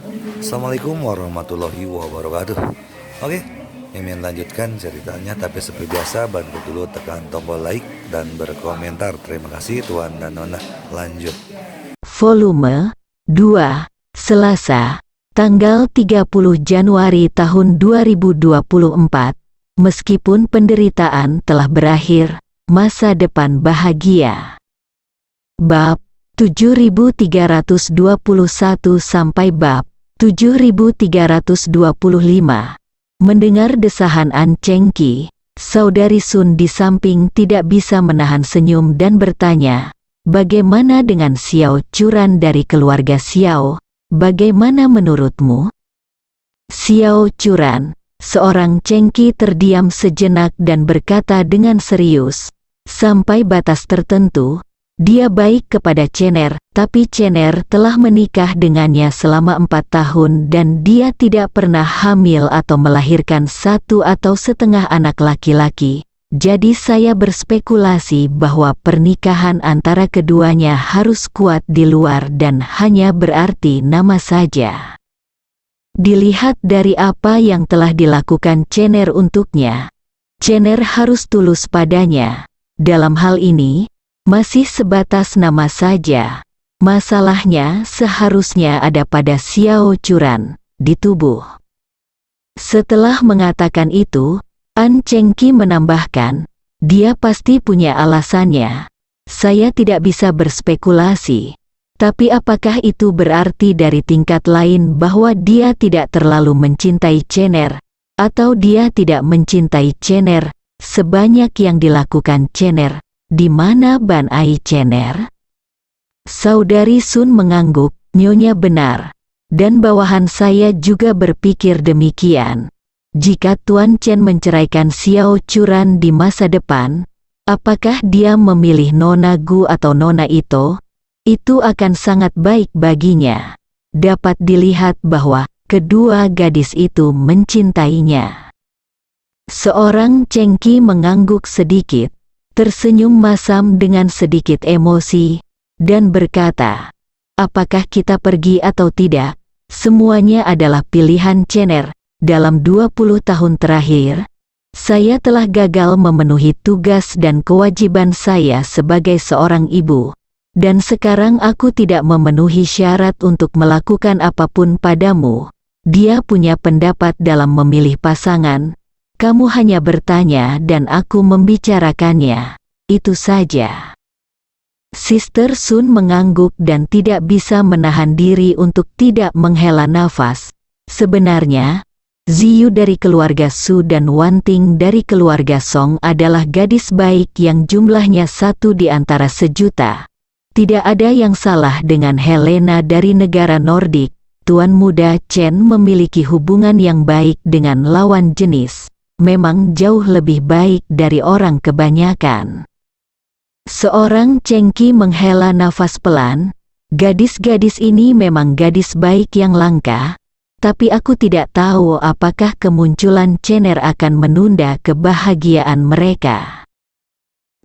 Assalamualaikum warahmatullahi wabarakatuh. Oke, Mimin lanjutkan ceritanya, tapi seperti biasa bantu dulu tekan tombol like dan berkomentar. Terima kasih Tuan dan Nona. Lanjut. Volume 2, Selasa, tanggal 30 Januari tahun 2024. Meskipun penderitaan telah berakhir, masa depan bahagia. Bab 7321 sampai bab 7325. Mendengar desahan An Chengqi, saudari Sun di samping tidak bisa menahan senyum dan bertanya, "Bagaimana dengan Xiao Churan dari keluarga Xiao? Bagaimana menurutmu?" Xiao Churan, seorang Chengqi terdiam sejenak dan berkata dengan serius, "Sampai batas tertentu, dia baik kepada Chener, tapi Chener telah menikah dengannya selama 4 tahun dan dia tidak pernah hamil atau melahirkan 1 atau setengah anak laki-laki. Jadi saya berspekulasi bahwa pernikahan antara keduanya harus kuat di luar dan hanya berarti nama saja. Dilihat dari apa yang telah dilakukan Chener untuknya, Chener harus tulus padanya. Dalam hal ini, masih sebatas nama saja. Masalahnya seharusnya ada pada Xiao Churan, di tubuh." Setelah mengatakan itu, An Chengqi menambahkan, "Dia pasti punya alasannya. Saya tidak bisa berspekulasi. Tapi apakah itu berarti dari tingkat lain bahwa dia tidak terlalu mencintai Chener, atau dia tidak mencintai Chener sebanyak yang dilakukan Chener? Di mana Ban Ai Chener?" Saudari Sun mengangguk, "Nyonya benar. Dan bawahan saya juga berpikir demikian. Jika Tuan Chen menceraikan Xiao Churan di masa depan, apakah dia memilih Nona Gu atau Nona Ito? Itu akan sangat baik baginya. Dapat dilihat bahwa kedua gadis itu mencintainya." Seorang Chengqi mengangguk sedikit, tersenyum masam dengan sedikit emosi, dan berkata, "Apakah kita pergi atau tidak, semuanya adalah pilihan Chener. Dalam 20 tahun terakhir, saya telah gagal memenuhi tugas dan kewajiban saya sebagai seorang ibu, dan sekarang aku tidak memenuhi syarat untuk melakukan apapun padamu." Dia punya pendapat dalam memilih pasangan. Kamu hanya bertanya dan aku membicarakannya. Itu saja. Sister Sun mengangguk dan tidak bisa menahan diri untuk tidak menghela nafas. Sebenarnya, Ziyu dari keluarga Su dan Wan Ting dari keluarga Song adalah gadis baik yang jumlahnya 1 di antara 1.000.000. Tidak ada yang salah dengan Helena dari negara Nordik. Tuan muda Chen memiliki hubungan yang baik dengan lawan jenis. Memang jauh lebih baik dari orang kebanyakan. Seorang Chengqi menghela nafas pelan. "Gadis-gadis ini memang gadis baik yang langka, tapi aku tidak tahu apakah kemunculan Chener akan menunda kebahagiaan mereka."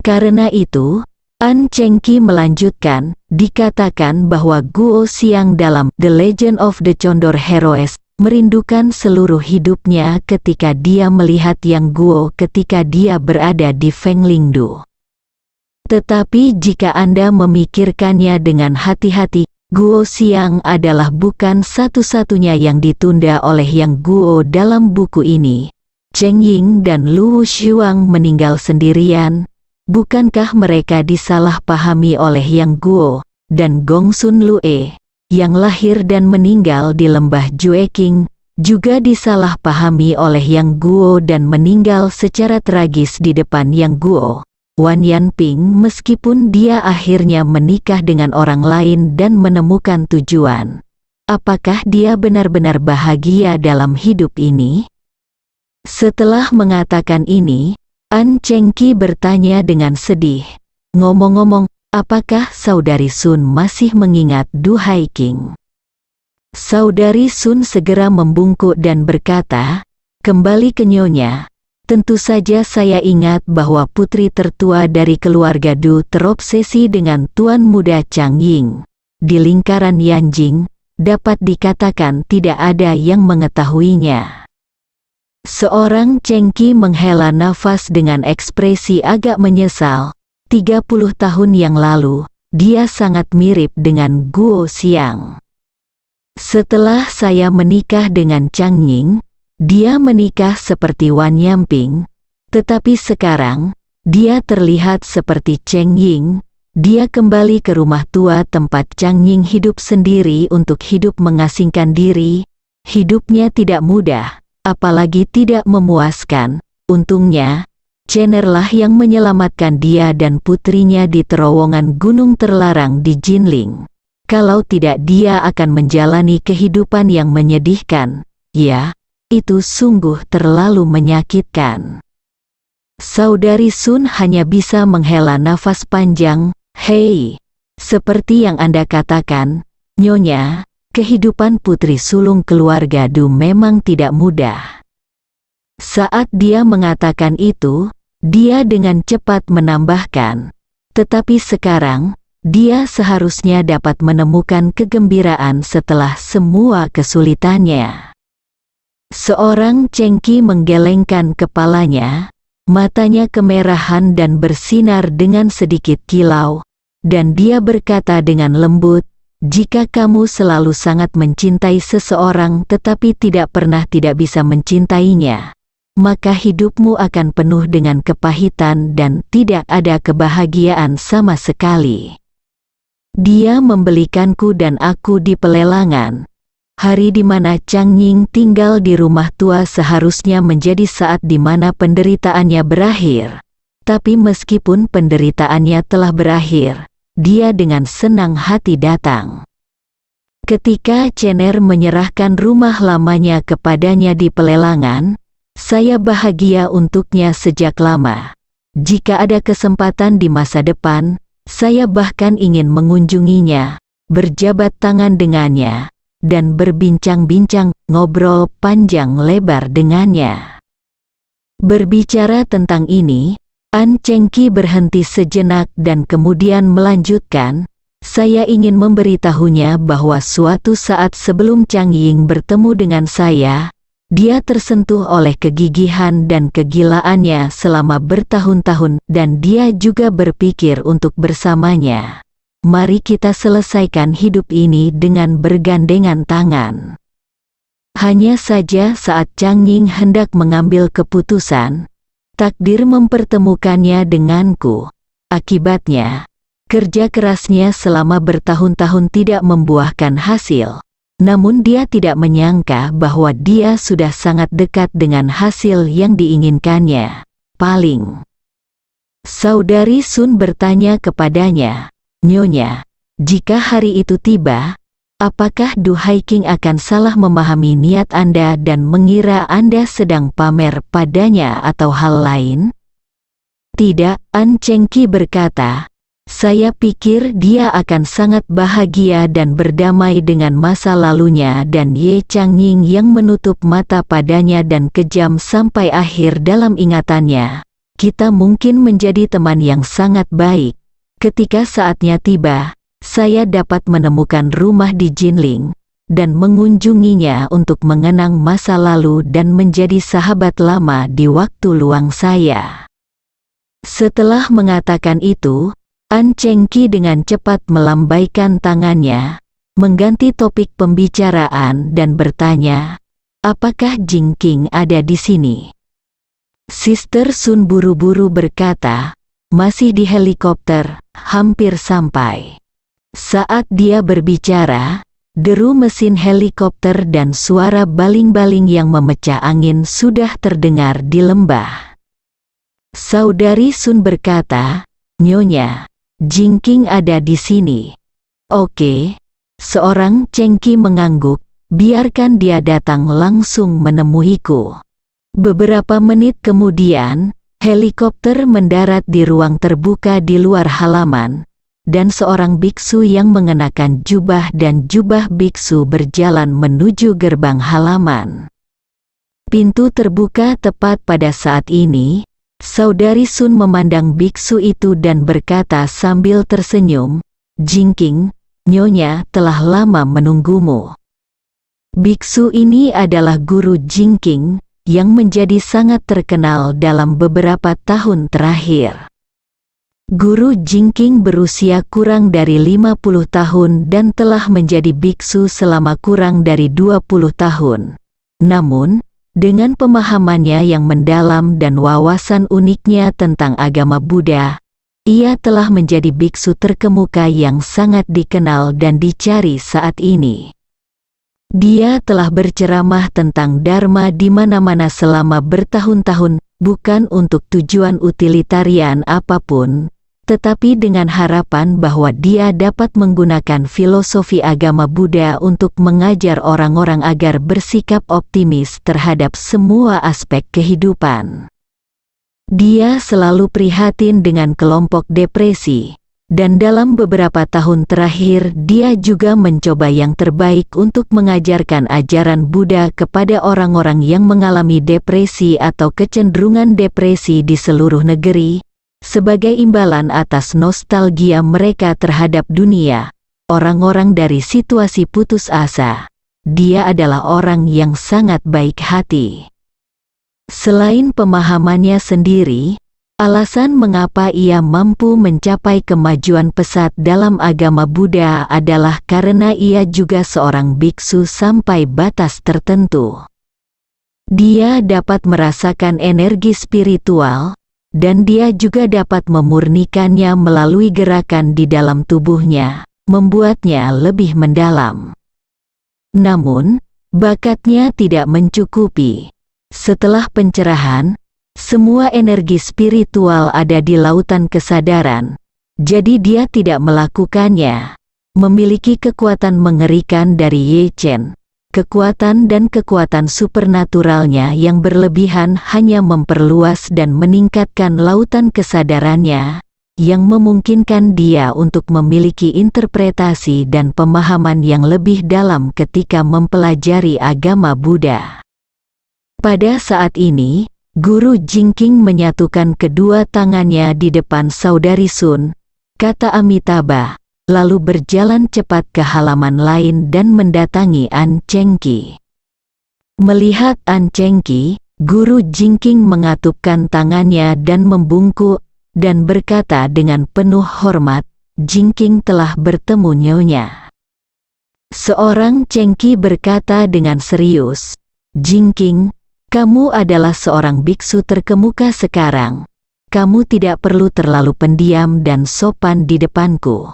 Karena itu, An Chengqi melanjutkan, "Dikatakan bahwa Guo Xiang dalam The Legend of the Condor Heroes merindukan seluruh hidupnya ketika dia melihat Yang Guo ketika dia berada di Fenglingdu. Tetapi jika Anda memikirkannya dengan hati-hati, Guo Xiang adalah bukan satu-satunya yang ditunda oleh Yang Guo dalam buku ini. Cheng Ying dan Lu Shuang meninggal sendirian. Bukankah mereka disalahpahami oleh Yang Guo dan Gong Sun Lue, yang lahir dan meninggal di lembah Jueking, juga disalahpahami oleh Yang Guo dan meninggal secara tragis di depan Yang Guo? Wan Yanping, meskipun dia akhirnya menikah dengan orang lain dan menemukan tujuan, apakah dia benar-benar bahagia dalam hidup ini? Setelah mengatakan ini, An Chengqi bertanya dengan sedih, "Ngomong-ngomong, apakah saudari Sun masih mengingat Du Haiking?" Saudari Sun segera membungkuk dan berkata, "Kembali ke Nyonya. Tentu saja saya ingat bahwa putri tertua dari keluarga Du terobsesi dengan Tuan Muda Chang Ying. Di lingkaran Yanjing, dapat dikatakan tidak ada yang mengetahuinya. Seorang Chengki menghela nafas dengan ekspresi agak menyesal. 30 tahun yang lalu, dia sangat mirip dengan Guo Xiang. Setelah saya menikah dengan Chang Ying, dia menikah seperti Wan Yamping, tetapi sekarang, dia terlihat seperti Cheng Ying. Dia kembali ke rumah tua tempat Chang Ying hidup sendiri untuk hidup mengasingkan diri. Hidupnya tidak mudah, apalagi tidak memuaskan. Untungnya, Chenerlah yang menyelamatkan dia dan putrinya di terowongan gunung terlarang di Jinling. Kalau tidak dia akan menjalani kehidupan yang menyedihkan. Ya, itu sungguh terlalu menyakitkan. Saudari Sun hanya bisa menghela nafas panjang. Hei, seperti yang Anda katakan, Nyonya, kehidupan putri sulung keluarga Du memang tidak mudah. Saat dia mengatakan itu, dia dengan cepat menambahkan, tetapi sekarang, dia seharusnya dapat menemukan kegembiraan setelah semua kesulitannya. Seorang Chengki menggelengkan kepalanya, matanya kemerahan dan bersinar dengan sedikit kilau, dan dia berkata dengan lembut, jika kamu selalu sangat mencintai seseorang tetapi tidak pernah tidak bisa mencintainya, maka hidupmu akan penuh dengan kepahitan dan tidak ada kebahagiaan sama sekali. Dia membelikanku dan aku di pelelangan. Hari di mana Chang Ying tinggal di rumah tua seharusnya menjadi saat di mana penderitaannya berakhir. Tapi meskipun penderitaannya telah berakhir, dia dengan senang hati datang. Ketika Chener menyerahkan rumah lamanya kepadanya di pelelangan, saya bahagia untuknya sejak lama. Jika ada kesempatan di masa depan, saya bahkan ingin mengunjunginya, berjabat tangan dengannya, dan berbincang-bincang, ngobrol panjang lebar dengannya. Berbicara tentang ini, An Chengki berhenti sejenak dan kemudian melanjutkan, saya ingin memberitahunya bahwa suatu saat sebelum Chang Ying bertemu dengan saya, dia tersentuh oleh kegigihan dan kegilaannya selama bertahun-tahun dan dia juga berpikir untuk bersamanya. Mari kita selesaikan hidup ini dengan bergandengan tangan. Hanya saja saat Chang Ying hendak mengambil keputusan, takdir mempertemukannya denganku. Akibatnya, kerja kerasnya selama bertahun-tahun tidak membuahkan hasil. Namun dia tidak menyangka bahwa dia sudah sangat dekat dengan hasil yang diinginkannya. Paling. Saudari Sun bertanya kepadanya, Nyonya, jika hari itu tiba, apakah Du Haiking akan salah memahami niat Anda dan mengira Anda sedang pamer padanya atau hal lain? Tidak, An Chengki berkata, saya pikir dia akan sangat bahagia dan berdamai dengan masa lalunya dan Ye Changying yang menutup mata padanya dan kejam sampai akhir dalam ingatannya. Kita mungkin menjadi teman yang sangat baik. Ketika saatnya tiba, saya dapat menemukan rumah di Jinling, dan mengunjunginya untuk mengenang masa lalu dan menjadi sahabat lama di waktu luang saya. Setelah mengatakan itu, An Chengki dengan cepat melambaikan tangannya, mengganti topik pembicaraan dan bertanya, apakah Jing King ada di sini? Sister Sun buru-buru berkata, masih di helikopter, hampir sampai. Saat dia berbicara, deru mesin helikopter dan suara baling-baling yang memecah angin sudah terdengar di lembah. Saudari Sun berkata, Nyonya, Jing King ada di sini. Oke, seorang Chengki mengangguk, biarkan dia datang langsung menemuiku. Beberapa menit kemudian, helikopter mendarat di ruang terbuka di luar halaman, dan seorang biksu yang mengenakan jubah dan jubah biksu berjalan menuju gerbang halaman. Pintu terbuka tepat pada saat ini. Saudari Sun memandang biksu itu dan berkata sambil tersenyum, Jing King, Nyonya telah lama menunggumu." Biksu ini adalah Guru Jingking yang menjadi sangat terkenal dalam beberapa tahun terakhir. Guru Jingking berusia kurang dari 50 tahun dan telah menjadi biksu selama kurang dari 20 tahun. Namun, dengan pemahamannya yang mendalam dan wawasan uniknya tentang agama Buddha, ia telah menjadi biksu terkemuka yang sangat dikenal dan dicari saat ini. Dia telah berceramah tentang Dharma di mana-mana selama bertahun-tahun, bukan untuk tujuan utilitarian apapun, tetapi dengan harapan bahwa dia dapat menggunakan filosofi agama Buddha untuk mengajar orang-orang agar bersikap optimis terhadap semua aspek kehidupan. Dia selalu prihatin dengan kelompok depresi, dan dalam beberapa tahun terakhir dia juga mencoba yang terbaik untuk mengajarkan ajaran Buddha kepada orang-orang yang mengalami depresi atau kecenderungan depresi di seluruh negeri, sebagai imbalan atas nostalgia mereka terhadap dunia, orang-orang dari situasi putus asa. Dia adalah orang yang sangat baik hati. Selain pemahamannya sendiri, alasan mengapa ia mampu mencapai kemajuan pesat dalam agama Buddha adalah karena ia juga seorang biksu sampai batas tertentu. Dia dapat merasakan energi spiritual, dan dia juga dapat memurnikannya melalui gerakan di dalam tubuhnya, membuatnya lebih mendalam. Namun, bakatnya tidak mencukupi. Setelah pencerahan, semua energi spiritual ada di lautan kesadaran, jadi dia tidak melakukannya. Memiliki kekuatan mengerikan dari Ye Chen. Kekuatan dan kekuatan supernaturalnya yang berlebihan hanya memperluas dan meningkatkan lautan kesadarannya, yang memungkinkan dia untuk memiliki interpretasi dan pemahaman yang lebih dalam ketika mempelajari agama Buddha. Pada saat ini, Guru Jingking menyatukan kedua tangannya di depan saudari Sun, kata Amitabha, lalu berjalan cepat ke halaman lain dan mendatangi An Chengqi. Melihat An Chengqi, Guru Jingking mengatupkan tangannya dan membungkuk, dan berkata dengan penuh hormat, "Jingking telah bertemu Nyonya." Seorang Chengqi berkata dengan serius, "Jingking, kamu adalah seorang biksu terkemuka sekarang. Kamu tidak perlu terlalu pendiam dan sopan di depanku."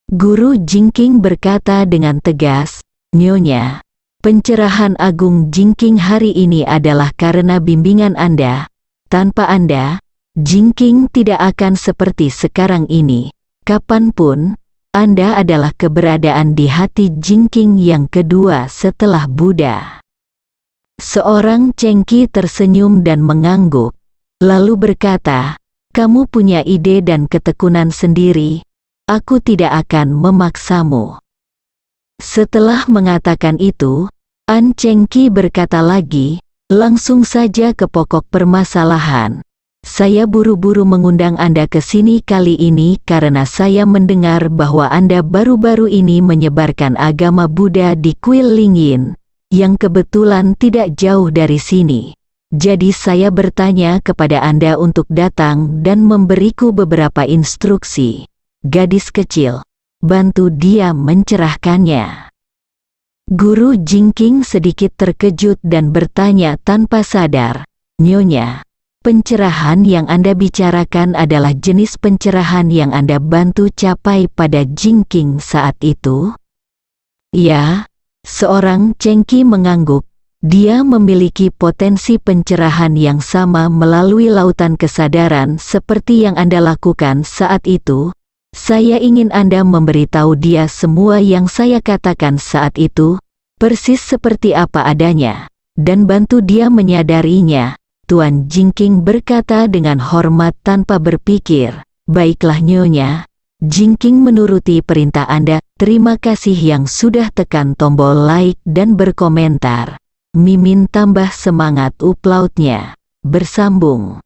Guru Jingking berkata dengan tegas, "Nyonya, pencerahan Agung Jingking hari ini adalah karena bimbingan Anda. Tanpa Anda, Jingking tidak akan seperti sekarang ini. Kapanpun, Anda adalah keberadaan di hati Jingking yang kedua setelah Buddha." Seorang Chengqi tersenyum dan mengangguk, lalu berkata, "Kamu punya ide dan ketekunan sendiri. Aku tidak akan memaksamu." Setelah mengatakan itu, An Chengqi berkata lagi, "Langsung saja ke pokok permasalahan. Saya buru-buru mengundang Anda ke sini kali ini karena saya mendengar bahwa Anda baru-baru ini menyebarkan agama Buddha di kuil Lingyin, yang kebetulan tidak jauh dari sini. Jadi saya bertanya kepada Anda untuk datang dan memberiku beberapa instruksi." Gadis kecil, bantu dia mencerahkannya. Guru Jingking sedikit terkejut dan bertanya tanpa sadar, "Nyonya, pencerahan yang Anda bicarakan adalah jenis pencerahan yang Anda bantu capai pada Jingking saat itu?" "Ya," seorang Chengqi mengangguk. "Dia memiliki potensi pencerahan yang sama melalui lautan kesadaran seperti yang Anda lakukan saat itu. Saya ingin Anda memberitahu dia semua yang saya katakan saat itu, persis seperti apa adanya, dan bantu dia menyadarinya." Tuan Jingking berkata dengan hormat tanpa berpikir, "Baiklah Nyonya." Jingking menuruti perintah Anda. Terima kasih yang sudah tekan tombol like dan berkomentar. Mimin tambah semangat uploadnya. Bersambung.